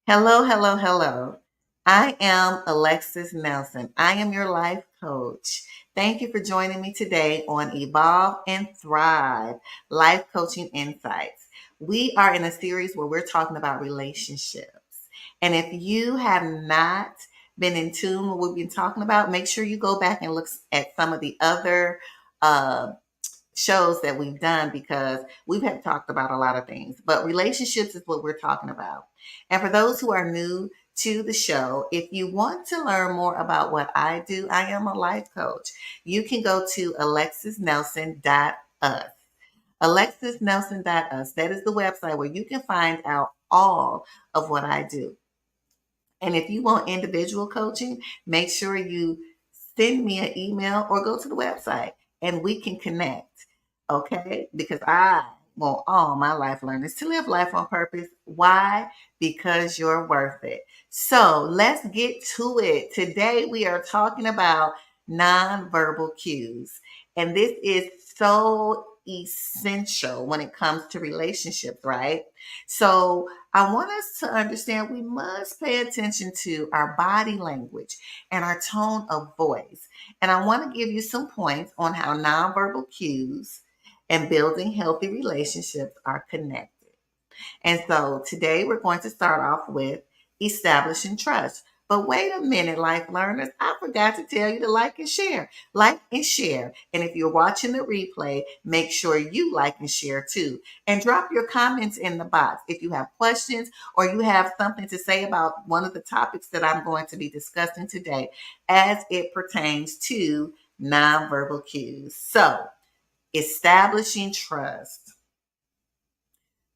Hello, hello, hello. I am Alexis Nelson. I am your life coach. Thank you for joining me today on Evolve and Thrive Life Coaching Insights. We are in a series where we're talking about relationships. And if you have not been in tune with what we've been talking about, make sure you go back and look at some of the other uh, shows that we've done because we've had talked about a lot of things, but relationships is what we're talking about. And for those who are new to the show, if you want to learn more about what I do, I am a life coach. You can go to alexisnelson.us. Alexisnelson.us. That is the website where you can find out all of what I do. And if you want individual coaching, make sure you send me an email or go to the website and we can connect. Okay? Because I want all my life learners to live life on purpose. Why? Because you're worth it. So let's get to it. Today we are talking about nonverbal cues. And this is so essential when it comes to relationships, right? So I want us to understand we must pay attention to our body language and our tone of voice. And I want to give you some points on how nonverbal cues and building healthy relationships are connected. And so today we're going to start off with establishing trust. But wait a minute, life learners, I forgot to tell you to like and share. Like and share. And if you're watching the replay, make sure you like and share too. And drop your comments in the box if you have questions or you have something to say about one of the topics that I'm going to be discussing today as it pertains to nonverbal cues. So, establishing trust.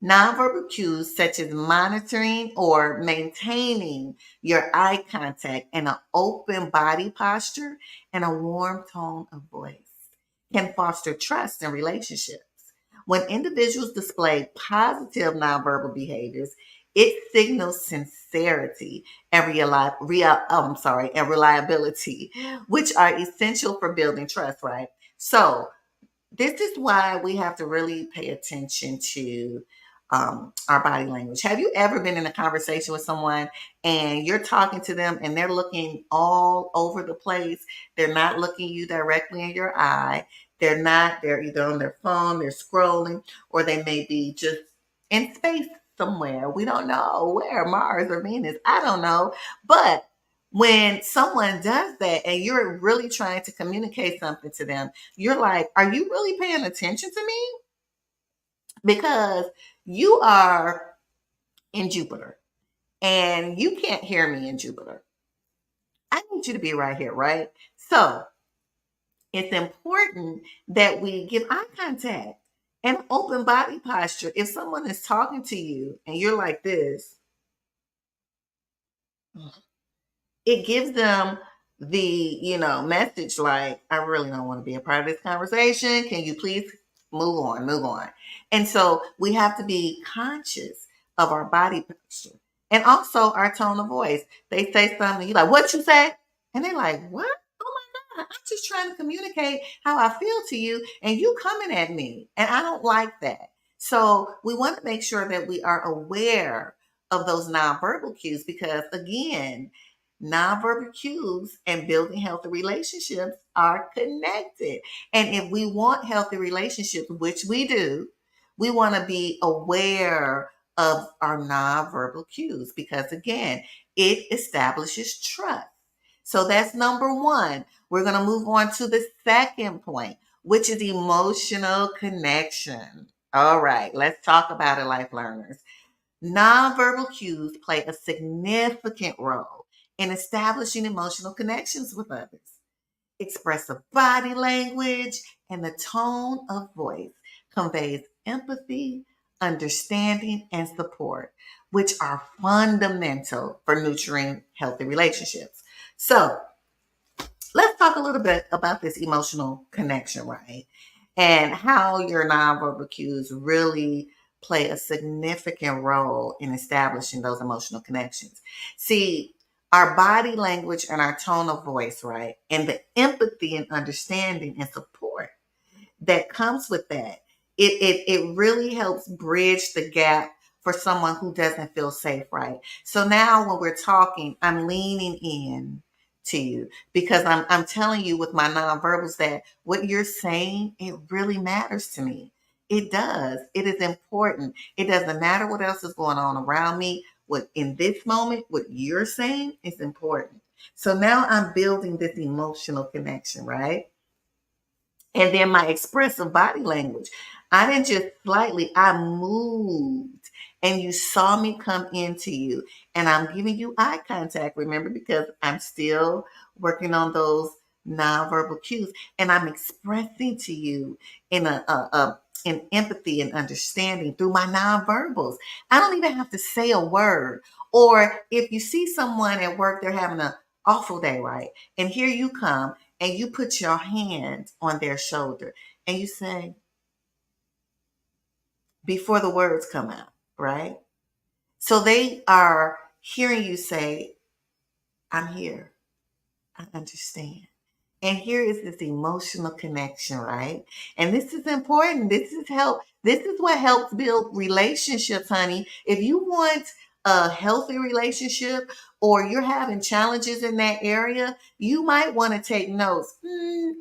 Nonverbal cues such as monitoring or maintaining your eye contact and an open body posture and a warm tone of voice can foster trust in relationships. When individuals display positive nonverbal behaviors, it signals sincerity and reliability, which are essential for building trust, right? So this is why we have to really pay attention to our body language. Have you ever been in a conversation with someone and you're talking to them and they're looking all over the place? They're not looking you directly in your eye. They're either on their phone, they're scrolling, or they may be just in space somewhere. We don't know where, Mars or Venus. I don't know. But when someone does that and you're really trying to communicate something to them, you're like, are you really paying attention to me? Because you are in Jupiter and you can't hear me in Jupiter. I need you to be right here, right? So it's important that we give eye contact and open body posture. If someone is talking to you and you're like this, it gives them the message like, I really don't want to be a part of this conversation. Can you please move on? And so we have to be conscious of our body posture and also our tone of voice. They say something, you like, what you say? And they're like, what? Oh my God, I'm just trying to communicate how I feel to you, and you coming at me. And I don't like that. So we want to make sure that we are aware of those nonverbal cues because again, nonverbal cues and building healthy relationships are connected. And if we want healthy relationships, which we do, we want to be aware of our nonverbal cues because, again, it establishes trust. So that's number one. We're going to move on to the second point, which is emotional connection. All right, let's talk about it, life learners. Nonverbal cues play a significant role in establishing emotional connections with others. Expressive body language and the tone of voice conveys empathy, understanding, and support, which are fundamental for nurturing healthy relationships. So, let's talk a little bit about this emotional connection, right? And how your nonverbal cues really play a significant role in establishing those emotional connections. See, our body language and our tone of voice, right? And the empathy and understanding and support that comes with that, it really helps bridge the gap for someone who doesn't feel safe, right? So now when we're talking, I'm leaning in to you because I'm telling you with my nonverbals that what you're saying, it really matters to me. It does. It is important. It doesn't matter what else is going on around me. What in this moment, what you're saying is important. So now I'm building this emotional connection, right? And then my expressive body language. I didn't just slightly, I moved and you saw me come into you. And I'm giving you eye contact, remember, because I'm still working on those nonverbal cues. And I'm expressing to you in in empathy and understanding through my nonverbals. I don't even have to say a word. Or if you see someone at work, they're having an awful day, right? And here you come and you put your hand on their shoulder and you say, before the words come out, right? So they are hearing you say, I'm here. I understand. And here is this emotional connection, right? And this is important. This is help. This is what helps build relationships, honey. If you want a healthy relationship or you're having challenges in that area, you might want to take notes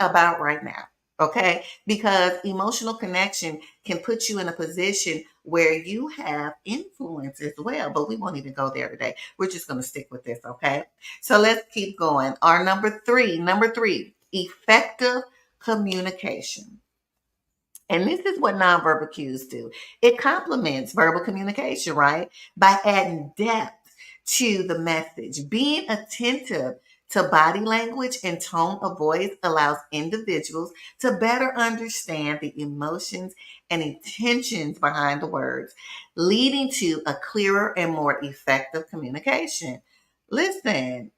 about right now. Okay. Because emotional connection can put you in a position where you have influence as well. But we won't even go there today. We're just going to stick with this. Okay. So let's keep going. Our number three, effective communication. And this is what nonverbal cues do. It complements verbal communication, right? By adding depth to the message. Being attentive to body language and tone of voice allows individuals to better understand the emotions and intentions behind the words, leading to a clearer and more effective communication. Listen,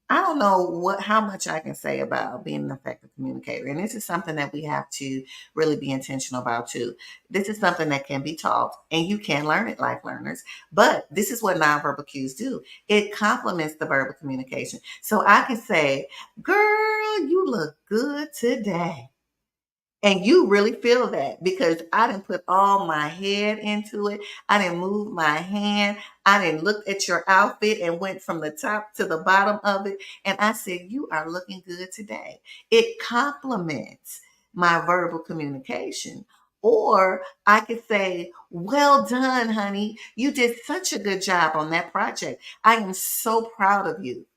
I don't know how much I can say about being an effective communicator. And this is something that we have to really be intentional about too. This is something that can be taught and you can learn it like learners. But this is what nonverbal cues do. It complements the verbal communication. So I can say, girl, you look good today. And you really feel that because I didn't put all my head into it. I didn't move my hand. I didn't look at your outfit and went from the top to the bottom of it. And I said, you are looking good today. It complements my verbal communication. Or I could say, well done, honey. You did such a good job on that project. I am so proud of you.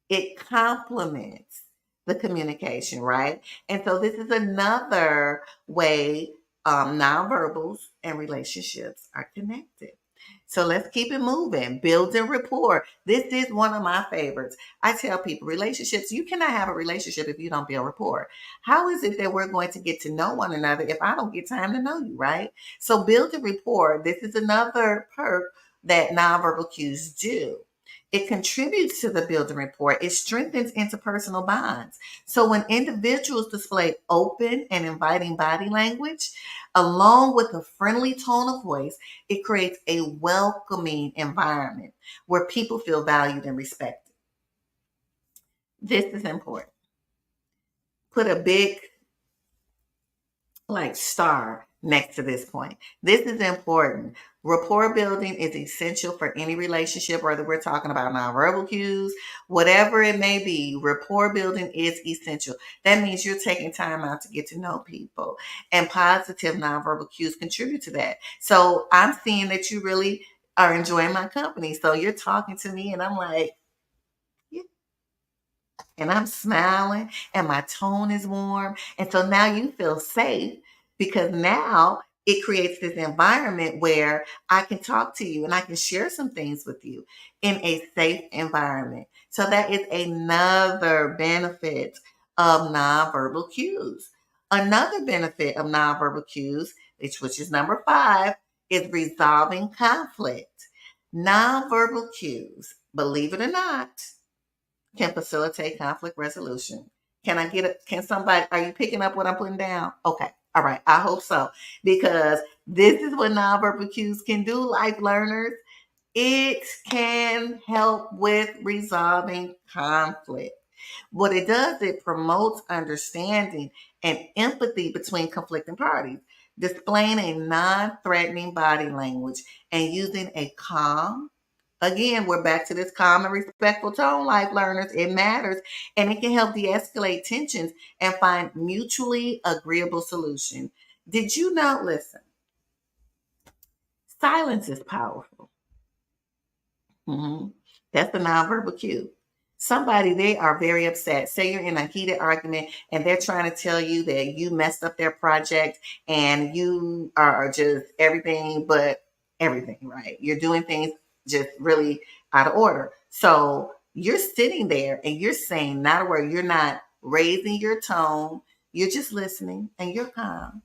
It complements the communication, right? And so this is another way nonverbals and relationships are connected. So let's keep it moving. Building rapport. This is one of my favorites. I tell people relationships, you cannot have a relationship if you don't build rapport. How is it that we're going to get to know one another if I don't get time to know you, right? So building rapport, this is another perk that nonverbal cues do. It contributes to the building rapport. It strengthens interpersonal bonds. So when individuals display open and inviting body language, along with a friendly tone of voice, it creates a welcoming environment where people feel valued and respected. This is important. Put a big like star next to this point. This is important. Rapport building is essential for any relationship, whether we're talking about nonverbal cues, whatever it may be. Rapport building is essential. That means you're taking time out to get to know people, and positive nonverbal cues contribute to that. So I'm seeing that you really are enjoying my company. So you're talking to me, and I'm like, yeah, and I'm smiling and my tone is warm. And so now you feel safe because now it creates this environment where I can talk to you and I can share some things with you in a safe environment. So that is another benefit of nonverbal cues. Another benefit of nonverbal cues, which is number 5, is resolving conflict. Nonverbal cues, believe it or not, can facilitate conflict resolution. Can somebody, are you picking up what I'm putting down? Okay. All right. I hope so. Because this is what nonverbal cues can do, life learners. It can help with resolving conflict. What it does, it promotes understanding and empathy between conflicting parties. Displaying a non-threatening body language and using a calm, again, we're back to this calm and respectful tone, life learners. It matters. And it can help de escalate tensions and find mutually agreeable solutions. Did you know? Listen, silence is powerful. Mhm. That's the nonverbal cue. Somebody, they are very upset. Say you're in a heated argument and they're trying to tell you that you messed up their project and you are just everything but everything, right? You're doing things just really out of order. So you're sitting there and you're saying not a word. You're not raising your tone. You're just listening and you're calm.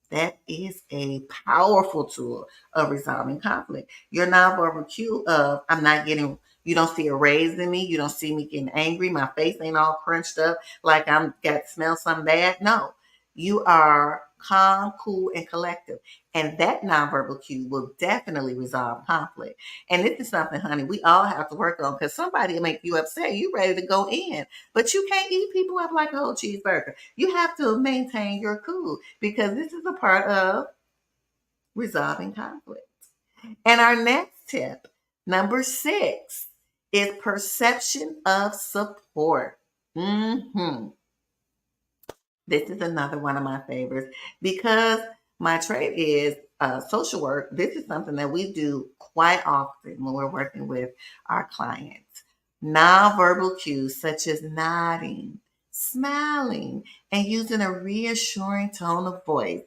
That is a powerful tool of resolving conflict. Your nonverbal cue of I'm not getting, you don't see a raise in me, you don't see me getting angry, my face ain't all crunched up like I'm got smell something bad. No, you are calm, cool, and collective. And that nonverbal cue will definitely resolve conflict. And this is something, honey, we all have to work on because somebody will make you upset. You ready to go in, but you can't eat people up like a whole cheeseburger. You have to maintain your cool because this is a part of resolving conflict. And our next tip, number 6, is perception of support. Hmm. This is another one of my favorites because my trade is social work. This is something that we do quite often when we're working with our clients. Nonverbal cues such as nodding, smiling, and using a reassuring tone of voice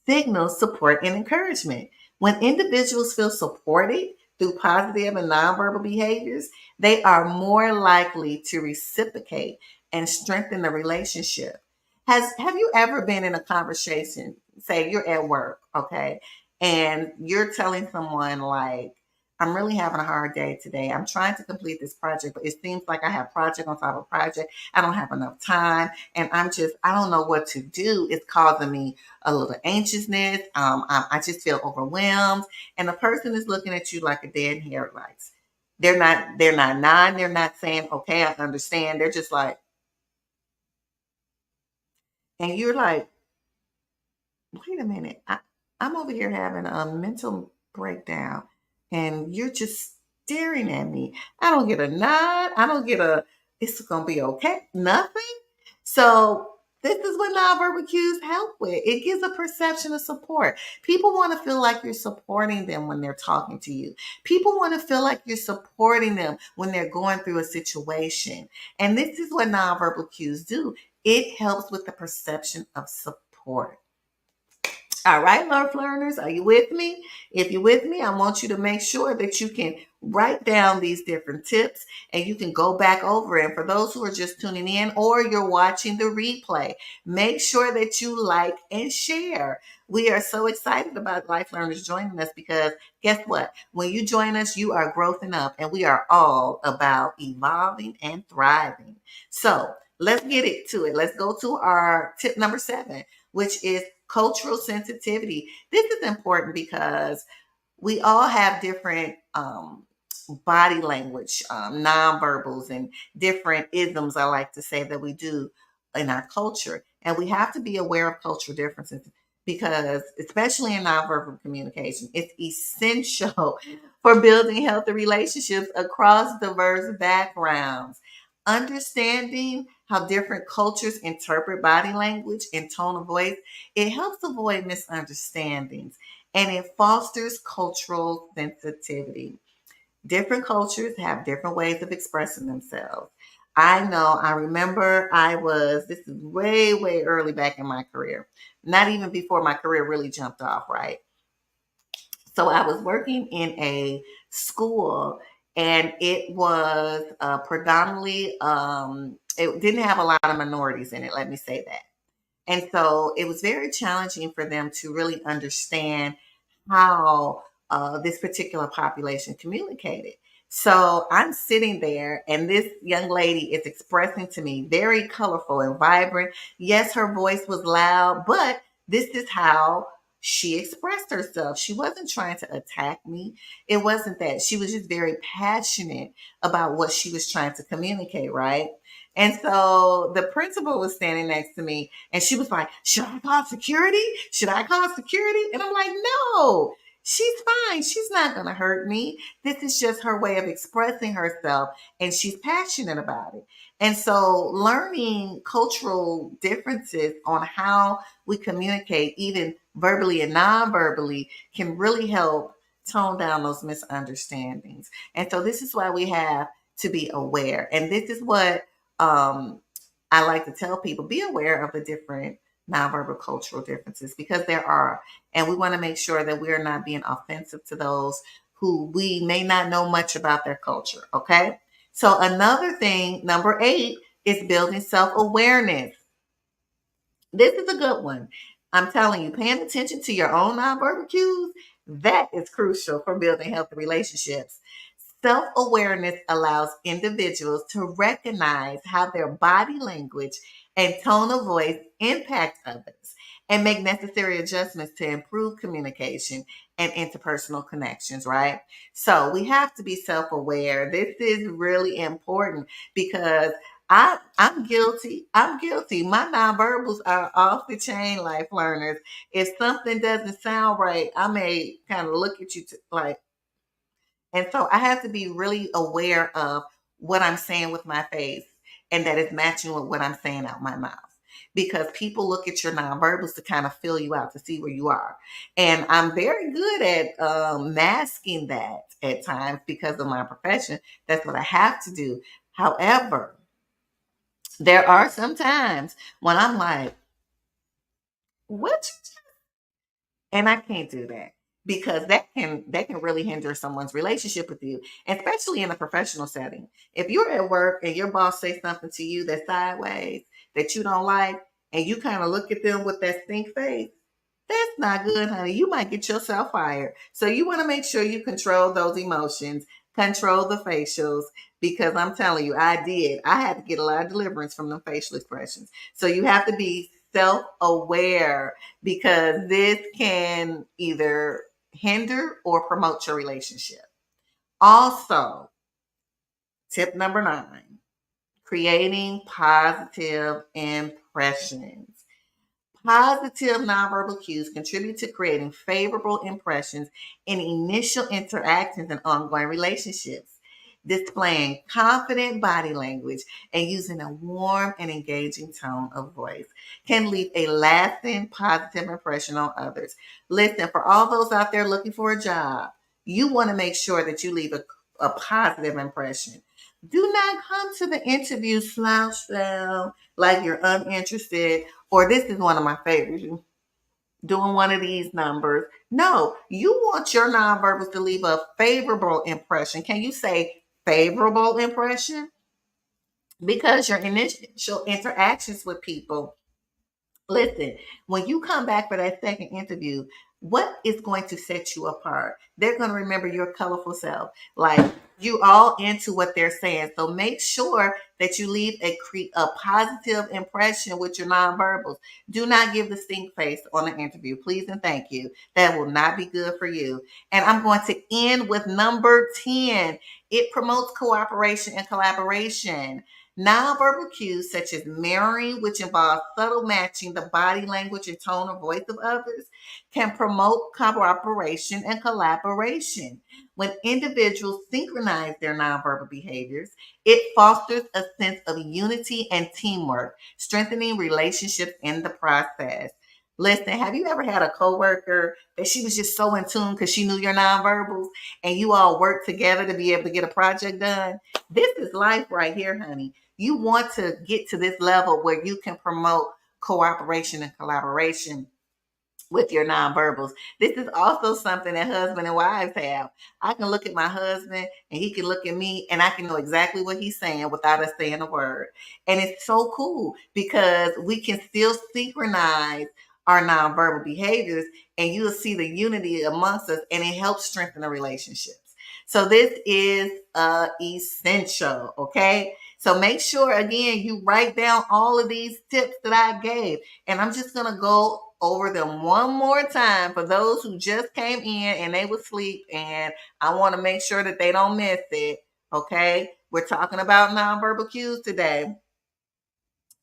signals support and encouragement. When individuals feel supported through positive and nonverbal behaviors, they are more likely to reciprocate and strengthen the relationship. Have you ever been in a conversation, say you're at work, okay, and you're telling someone like, I'm really having a hard day today. I'm trying to complete this project, but it seems like I have project on top of project. I don't have enough time, and I don't know what to do. It's causing me a little anxiousness. I just feel overwhelmed, and the person is looking at you like a dead in headlights. They're not nodding. They're not saying, "Okay, I understand." They're just like, and you're like, wait a minute. I'm over here having a mental breakdown and you're just staring at me. I don't get a nod. I don't get a, it's going to be okay. Nothing. So this is what nonverbal cues help with. It gives a perception of support. People want to feel like you're supporting them when they're talking to you. People want to feel like you're supporting them when they're going through a situation. And this is what nonverbal cues do. It helps with the perception of support. All right, love learners, are you with me? If you're with me, I want you to make sure that you can write down these different tips and you can go back over it. And for those who are just tuning in or you're watching the replay, make sure that you like and share. We are so excited about Life Learners joining us because guess what? When you join us, you are growing up and we are all about evolving and thriving. So let's get it to it. Let's go to our tip number 7, which is cultural sensitivity. This is important because we all have different body language, nonverbals, and different isms, I like to say, that we do in our culture. And we have to be aware of cultural differences because, especially in nonverbal communication, it's essential for building healthy relationships across diverse backgrounds. Understanding how different cultures interpret body language and tone of voice, it helps avoid misunderstandings and it fosters cultural sensitivity. Different cultures have different ways of expressing themselves. I remember this is way, way early back in my career, not even before my career really jumped off, right? So I was working in a school and it was predominantly, it didn't have a lot of minorities in it, let me say that. And so it was very challenging for them to really understand how this particular population communicated. So I'm sitting there, and this young lady is expressing to me very colorful and vibrant. Yes, her voice was loud, but this is how she expressed herself. She wasn't trying to attack me. It wasn't that. She was just very passionate about what she was trying to communicate, right? And so the principal was standing next to me and she was like, "Should I call security? Should I call security?" And I'm like, "No, she's fine. She's not going to hurt me. This is just her way of expressing herself and she's passionate about it." And so learning cultural differences on how we communicate, even verbally and non verbally, can really help tone down those misunderstandings. And so this is why we have to be aware. And this is what um, I like to tell people: be aware of the different nonverbal cultural differences because there are. And we want to make sure that we are not being offensive to those who we may not know much about their culture. Okay. So, another thing, number 8, is building self awareness. This is a good one. I'm telling you, paying attention to your own nonverbal cues, that is crucial for building healthy relationships. Self awareness allows individuals to recognize how their body language and tone of voice impact others and make necessary adjustments to improve communication and interpersonal connections, right? So we have to be self aware. This is really important because I'm guilty. I'm guilty. My nonverbals are off the chain, life learners. If something doesn't sound right, I may kind of look at you like, and so I have to be really aware of what I'm saying with my face and that it's matching with what I'm saying out my mouth. Because people look at your nonverbals to kind of fill you out to see where you are. And I'm very good at masking that at times because of my profession. That's what I have to do. However, there are some times when I'm like, what? And I can't do that because that can really hinder someone's relationship with you, especially in a professional setting. If you're at work and your boss says something to you that's sideways that you don't like, and you kind of look at them with that stink face, that's not good, honey. You might get yourself fired. So you want to make sure you control those emotions, control the facials, because I'm telling you, I did. I had to get a lot of deliverance from the facial expressions. So you have to be self aware because this can either hinder or promote your relationship. Also, tip number 9, creating positive impressions. Positive nonverbal cues contribute to creating favorable impressions in initial interactions and ongoing relationships. Displaying confident body language and using a warm and engaging tone of voice can leave a lasting positive impression on others. Listen, for all those out there looking for a job, you want to make sure that you leave a positive impression. Do not come to the interview slouched down like you're uninterested, or this is one of my favorites, doing one of these numbers. No, you want your nonverbals to leave a favorable impression. Can you say favorable impression? Because your initial interactions with people, listen, when you come back for that second interview, what is going to set you apart? They're going to remember your colorful self. Like you all into what they're saying. So make sure that you leave a positive impression with your nonverbals. Do not give the stink face on an interview. Please and thank you. That will not be good for you. And I'm going to end with number 10. It promotes cooperation and collaboration. Nonverbal cues such as mirroring, which involves subtle matching the body language and tone of voice of others, can promote cooperation and collaboration. When individuals synchronize their nonverbal behaviors, it fosters a sense of unity and teamwork, strengthening relationships in the process. Listen, have you ever had a coworker that she was just so in tune because she knew your nonverbals and you all worked together to be able to get a project done? This is life right here, honey. You want to get to this level where you can promote cooperation and collaboration with your nonverbals. This is also something that husband and wives have. I can look at my husband and he can look at me and I can know exactly what he's saying without us saying a word. And it's so cool because we can still synchronize our nonverbal behaviors and you'll see the unity amongst us and it helps strengthen the relationships. So this is essential, okay? So make sure again you write down all of these tips that I gave. And I'm just going to go over them one more time for those who just came in and they would sleep. And I want to make sure that they don't miss it. Okay. We're talking about nonverbal cues today.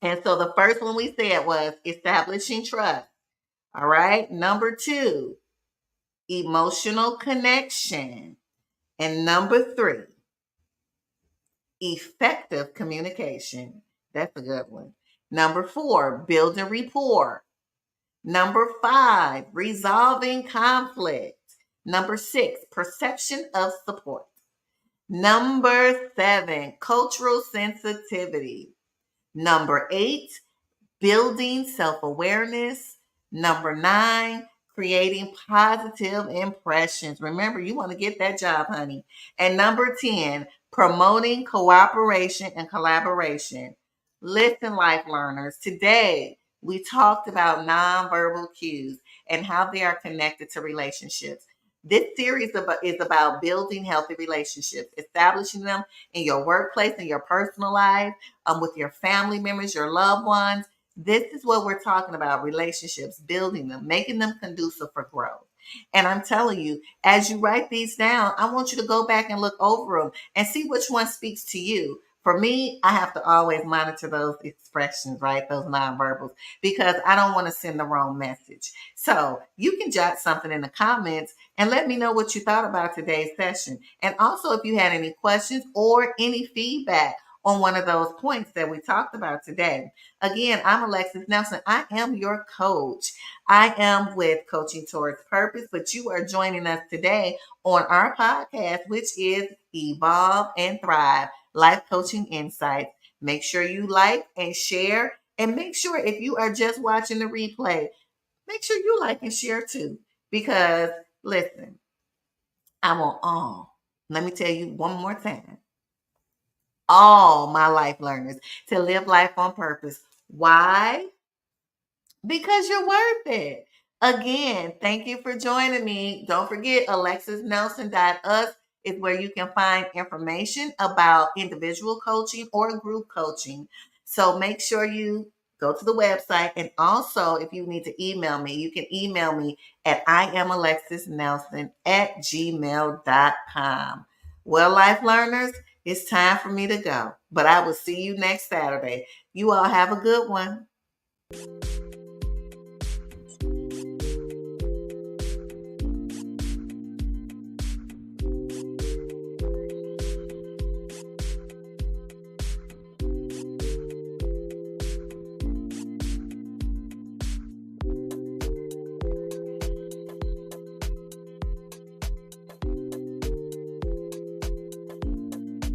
And so the first one we said was establishing trust. All right. Number two, emotional connection. And number three, effective communication. That's a good one. Number four, building rapport. Number five, resolving conflict. Number six, perception of support. Number seven, cultural sensitivity. Number eight, building self awareness. Number nine, creating positive impressions. Remember, you want to get that job, honey. And number 10, promoting cooperation and collaboration. Listen, life learners, today we talked about nonverbal cues and how they are connected to relationships. This series is about building healthy relationships, establishing them in your workplace, in your personal life, with your family members, your loved ones. This is what we're talking about, relationships, building them, making them conducive for growth. And I'm telling you, as you write these down, I want you to go back and look over them and see which one speaks to you. For me, I have to always monitor those expressions, right? Those nonverbals, because I don't want to send the wrong message. So you can jot something in the comments and let me know what you thought about today's session. And also, if you had any questions or any feedback on one of those points that we talked about today. Again, I'm Alexis Nelson. I am your coach. I am with Coaching Towards Purpose, but you are joining us today on our podcast, which is Evolve and Thrive Life Coaching Insights. Make sure you like and share, and make sure if you are just watching the replay, make sure you like and share too. Because listen, I want all. Let me tell you one more time, all my life learners to live life on purpose. Why? Because you're worth it. Again, thank you for joining me. Don't forget, alexisnelson.us is where you can find information about individual coaching or group coaching. So make sure you go to the website. And also, if you need to email me, you can email me at iamalexisnelson@gmail.com. Well, life learners, it's time for me to go, but I will see you next Saturday. You all have a good one.